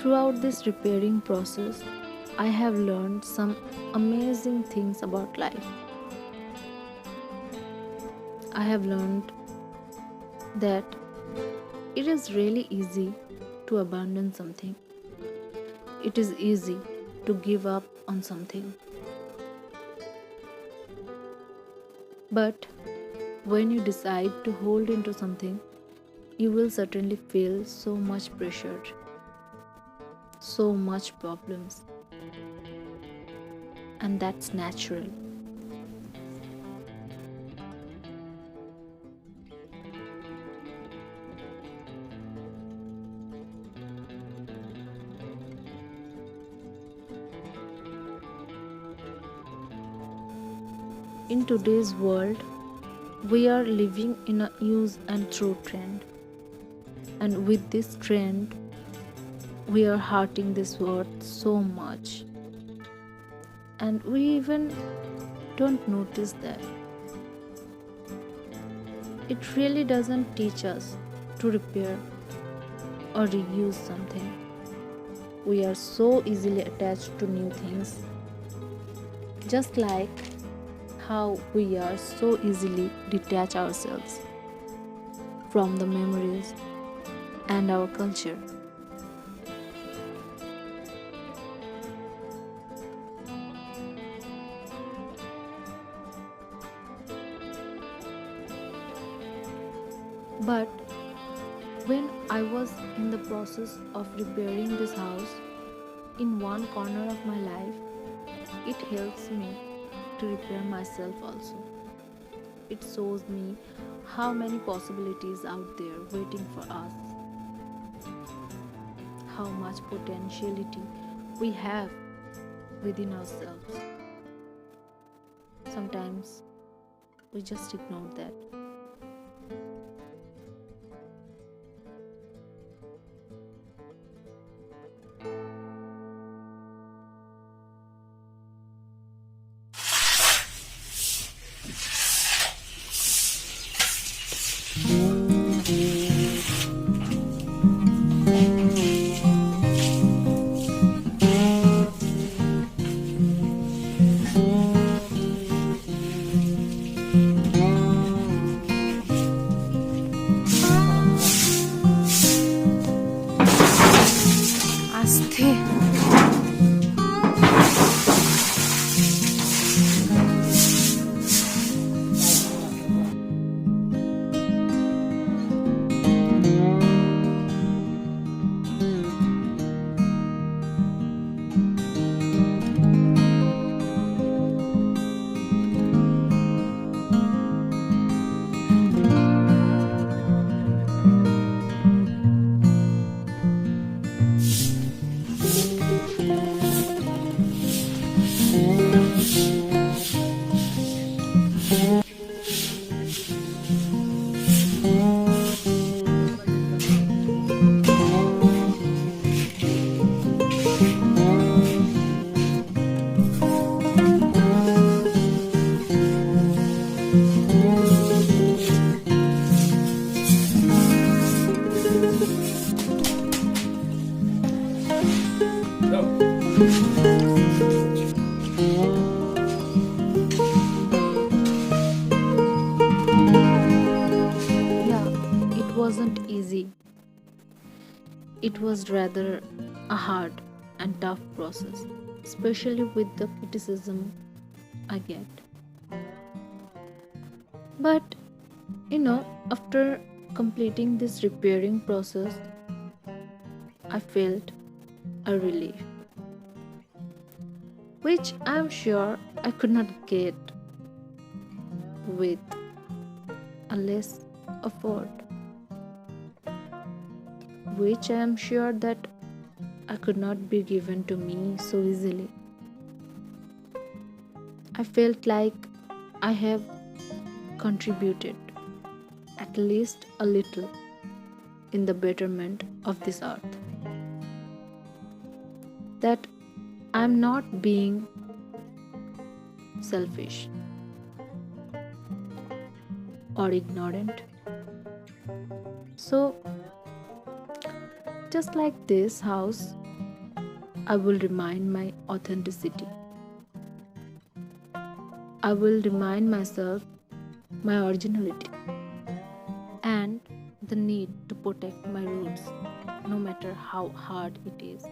Throughout this repairing process, I have learned some amazing things about life. I have learned that it is really easy to abandon something. It is easy to give up on something. But when you decide to hold into something, you will certainly feel so much pressure, so much problems, and that's natural. In today's world, we are living in a use and throw trend, and with this trend, we are hurting this world so much, and we even don't notice that. It really doesn't teach us to repair or reuse something. We are so easily attached to new things, just like how we are so easily detach ourselves from the memories and our culture. But when I was in the process of repairing this house, in one corner of my life, it helps me to repair myself also. It shows me how many possibilities out there waiting for us, how much potentiality we have within ourselves. Sometimes we just ignore that. আস্তে wasn't easy. It was rather a hard and tough process. especially with the criticism I get. But after completing this repairing process, I felt a relief, which I'm sure I could not get with a less effort, which I am sure that I could not be given to me so easily. I felt like I have contributed at least a little in the betterment of this earth. That I'm not being selfish or ignorant. So, just like this house, I will remind my authenticity. I will remind myself my originality and the need to protect my roots no matter how hard it is.